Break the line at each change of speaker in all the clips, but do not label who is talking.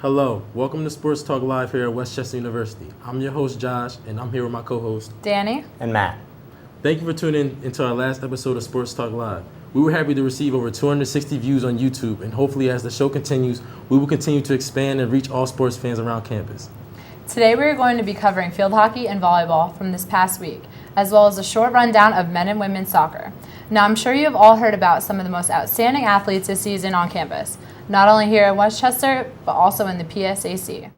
Hello, welcome to Sports Talk Live here at Westchester University. I'm your host, Josh, and I'm here with my co-host,
Danny
and Matt.
Thank you for tuning into our last episode of Sports Talk Live. We were happy to receive over 260 views on YouTube, and hopefully as the show continues, we will continue to expand and reach all sports fans around campus.
Today we are going to be covering field hockey and volleyball from this past week, as well as a short rundown of men and women's soccer. Now I'm sure you have all heard about some of the most outstanding athletes this season on campus, not only here at Westchester, but also in the PSAC.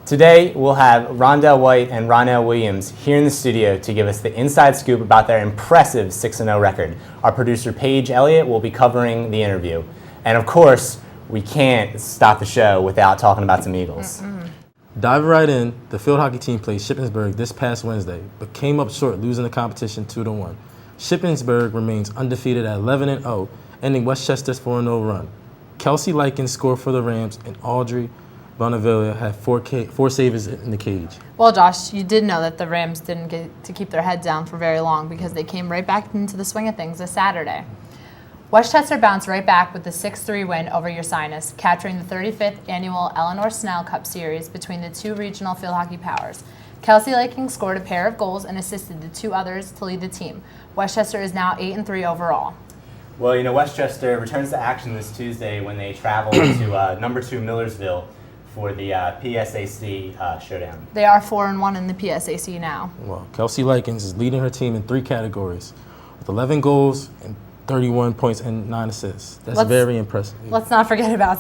Today we'll have Rondell White and Ronell Williams here in the studio to give us the inside scoop about their impressive 6-0 record. Our producer Paige Elliott will be covering the interview. And of course, we can't stop the show without talking about some Eagles.
Diving right in, the field hockey team played Shippensburg this past Wednesday, but came up short, losing the competition 2-1. Shippensburg remains undefeated at 11-0, ending Westchester's 4-0 run. Kelsey Likens scored for the Rams, and Audrey Bonneville had four saves in the cage.
Well, Josh, you did know that the Rams didn't get to keep their head down for very long because they came right back into the swing of things this Saturday. Westchester bounced right back with the 6-3 win over Ursinus, capturing the 35th annual Eleanor Snell Cup Series between the two regional field hockey powers. Kelsey Likens scored a pair of goals and assisted the two others to lead the team. Westchester is now 8-3 overall.
Well, Westchester returns to action this Tuesday when they travel to number 2 Millersville for the PSAC showdown.
They are 4-1 in the PSAC now.
Well, Kelsey Likens is leading her team in 3 categories, with 11 goals and 31 points and 9 assists. That's very impressive.
Let's not forget about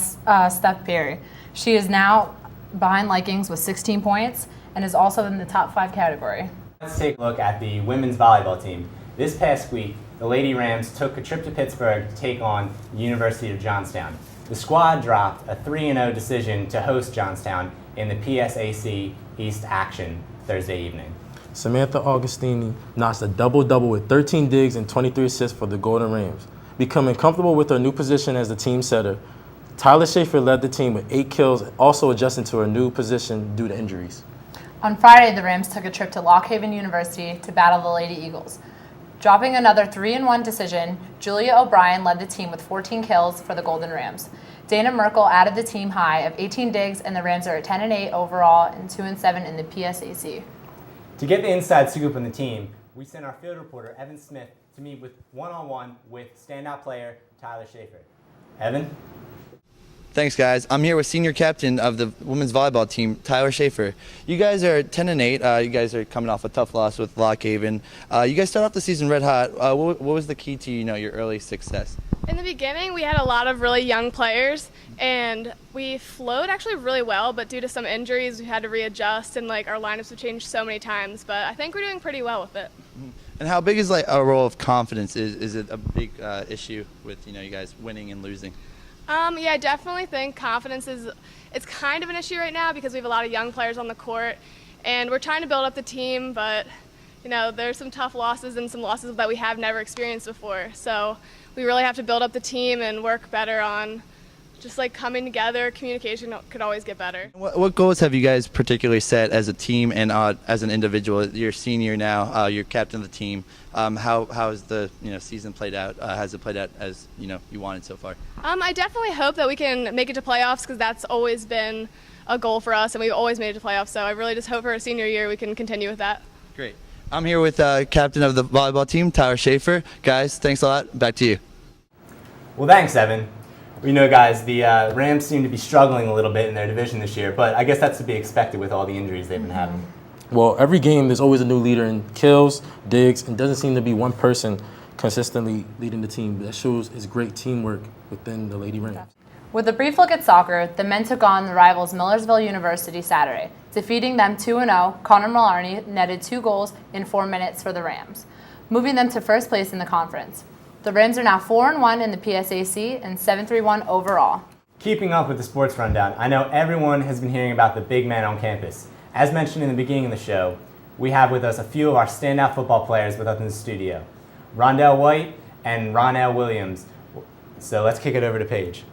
Steph Perry. She is now behind Likens with 16 points and is also in the top 5 category.
Let's take a look at the women's volleyball team. This past week, the Lady Rams took a trip to Pittsburgh to take on the University of Johnstown. The squad dropped a 3-0 decision to host Johnstown in the PSAC East action Thursday evening.
Samantha Augustini notched a double-double with 13 digs and 23 assists for the Golden Rams. Becoming comfortable with her new position as the team setter, Tyler Shaffer led the team with 8 kills, also adjusting to her new position due to injuries.
On Friday, the Rams took a trip to Lock Haven University to battle the Lady Eagles. Dropping another 3-1 decision, Julia O'Brien led the team with 14 kills for the Golden Rams. Dana Merkel added the team high of 18 digs, and the Rams are at 10-8 overall and 2-7 in the PSAC.
To get the inside scoop on the team, we sent our field reporter, Evan Smith, to meet with one-on-one with standout player Tyler Shaffer. Evan?
Thanks, guys. I'm here with senior captain of the women's volleyball team, Tyler Shaffer. You guys are 10-8. You guys are coming off a tough loss with Lock Haven. You guys started off the season red hot. What was the key to your early success?
In the beginning, we had a lot of really young players, and we flowed actually really well, but due to some injuries, we had to readjust, and our lineups have changed so many times. But I think we're doing pretty well with it.
And how big is a role of confidence? Is it a big issue with you guys winning and losing?
Yeah, I definitely think confidence it's kind of an issue right now because we have a lot of young players on the court, and we're trying to build up the team, but there's some tough losses and some losses that we have never experienced before. So we really have to build up the team and work better on just coming together. Communication could always get better.
What goals have you guys particularly set as a team and as an individual? You're a senior now. You're captain of the team. How has the season played out? Has it played out as you wanted so far?
I definitely hope that we can make it to playoffs because that's always been a goal for us, and we've always made it to playoffs. So I really just hope for our senior year we can continue with that.
Great. I'm here with captain of the volleyball team, Tyler Shaffer. Guys, thanks a lot. Back to you.
Well, thanks, Evan. Guys, the Rams seem to be struggling a little bit in their division this year, but I guess that's to be expected with all the injuries they've been having.
Well, every game there's always a new leader in kills, digs, and doesn't seem to be one person consistently leading the team. That shows is great teamwork within the Lady Rams.
With a brief look at soccer, the men took on the rivals Millersville University Saturday. Defeating them 2-0, Connor Maloney netted 2 goals in 4 minutes for the Rams, moving them to first place in the conference. The Rams are now 4-1 in the PSAC and 7-1 overall.
Keeping up with the sports rundown, I know everyone has been hearing about the big man on campus. As mentioned in the beginning of the show, we have with us a few of our standout football players with us in the studio, Rondell White and Ronell Williams. So let's kick it over to Paige.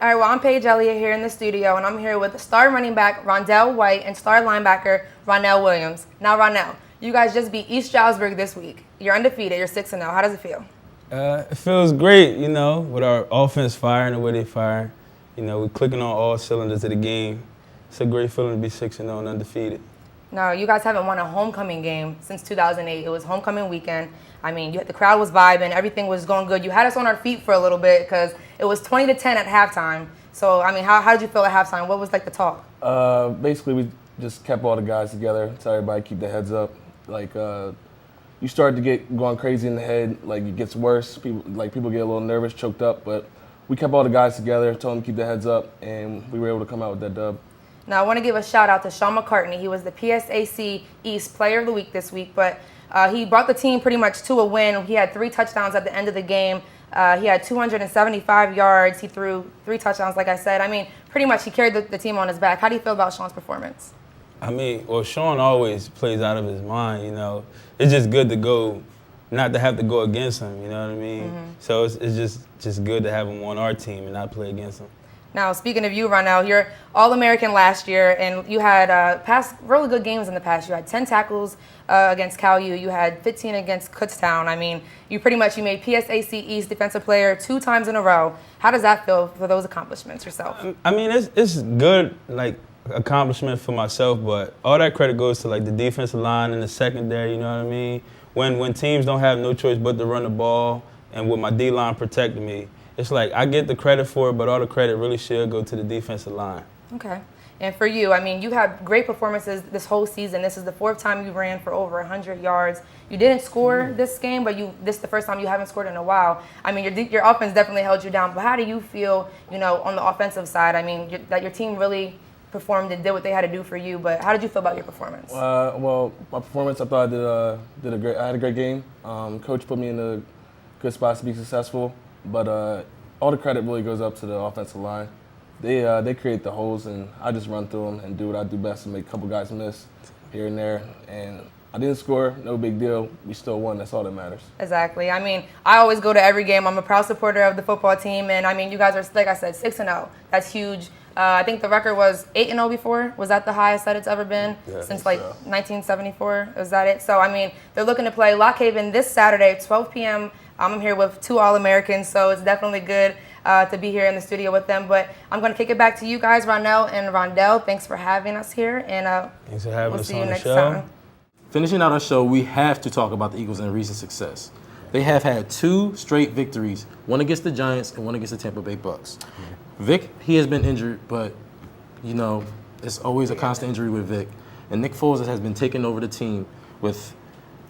All right, well, I'm Paige Elliott here in the studio, and I'm here with star running back Rondell White and star linebacker Ronell Williams. Now, Ronell, you guys just beat East Stroudsburg this week. You're undefeated. You're 6-0. How does it feel?
It feels great, with our offense firing the way they fire. we're clicking on all cylinders of the game. It's a great feeling to be 6-0 and undefeated.
Now, you guys haven't won a homecoming game since 2008. It was homecoming weekend. I mean, the crowd was vibing. Everything was going good. You had us on our feet for a little bit because it was 20-10 at halftime. So, I mean, how did you feel at halftime? What was, like, the talk?
Basically, we just kept all the guys together, tell everybody to keep their heads up. Like, you start to get going crazy in the head. Like, it gets worse. People get a little nervous, choked up. But we kept all the guys together, told them to keep their heads up, and we were able to come out with that dub.
Now, I want to give a shout-out to Sean McCartney. He was the PSAC East Player of the Week this week, but he brought the team pretty much to a win. He had 3 touchdowns at the end of the game. He had 275 yards. He threw 3 touchdowns, like I said. I mean, pretty much he carried the team on his back. How do you feel about Sean's performance?
I mean, well, Sean always plays out of his mind, It's just good to go, not to have to go against him, you know what I mean?
Mm-hmm.
So it's just good to have him on our team and not play against him.
Now, speaking of you, Ronell, you're All-American last year, and you had past really good games in the past. You had 10 tackles against Cal U. You had 15 against Kutztown. I mean, you made PSAC East Defensive Player 2 times in a row. How does that feel for those accomplishments yourself?
I mean, it's good, accomplishment for myself, but all that credit goes to, the defensive line and the secondary, you know what I mean? When teams don't have no choice but to run the ball, and with my D-line protecting me, it's I get the credit for it, but all the credit really should go to the defensive line.
Okay. And for you, I mean, you had great performances this whole season. This is the 4th time you ran for over 100 yards. You didn't score this game, but this is the first time you haven't scored in a while. I mean, your offense definitely held you down. But how do you feel, on the offensive side? I mean, that your team really performed and did what they had to do for you. But how did you feel about your performance?
Well, my performance, I thought I had a great game. Coach put me in a good spot to be successful. But all the credit really goes up to the offensive line. They create the holes, and I just run through them and do what I do best and make a couple guys miss here and there. And I didn't score, no big deal. We still won. That's all that matters.
Exactly. I mean, I always go to every game. I'm a proud supporter of the football team, and I mean, you guys are, like I said, 6-0. That's huge. I think the record was 8-0 before. Was that the highest that it's ever been since 1974? Is that it? So I mean, they're looking to play Lock Haven this Saturday, 12 p.m. I'm here with 2 All-Americans, so it's definitely good to be here in the studio with them. But I'm going to kick it back to you guys, Ronell and Rondell. Thanks for having us here, and
thanks for having us
see you
on the
next
show.
time.
Finishing out our show, we have to talk about the Eagles and recent success. They have had 2 straight victories, one against the Giants and one against the Tampa Bay Bucks. Vic, he has been injured, but, it's always a constant injury with Vic. And Nick Foles has been taking over the team with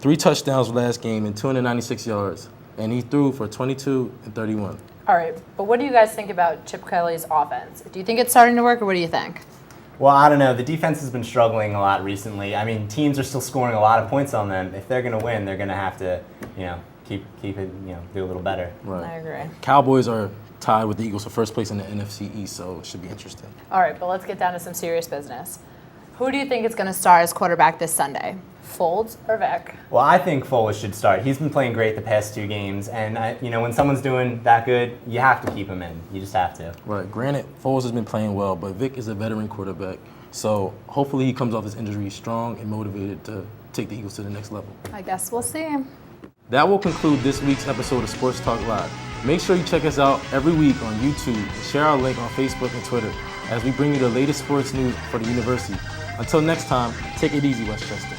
3 touchdowns last game and 296 yards. And he threw for 22 and 31.
All right, but what do you guys think about Chip Kelly's offense? Do you think it's starting to work, or what do you think?
Well, I don't know. The defense has been struggling a lot recently. I mean, teams are still scoring a lot of points on them. If they're going to win, they're going to have to, keep it, do a little better.
Right.
I agree.
Cowboys are tied with the Eagles for first place in the NFC East, so it should be interesting.
All right, but let's get down to some serious business. Who do you think is going to start as quarterback this Sunday? Foles or Vic?
Well, I think Foles should start. He's been playing great the past 2 games, and when someone's doing that good, you have to keep him in. You just have to.
Right. Granted, Foles has been playing well, but Vic is a veteran quarterback, so hopefully he comes off his injury strong and motivated to take the Eagles to the next level.
I guess we'll see.
That will conclude this week's episode of Sports Talk Live. Make sure you check us out every week on YouTube and share our link on Facebook and Twitter as we bring you the latest sports news for the university. Until next time, take it easy, Westchester.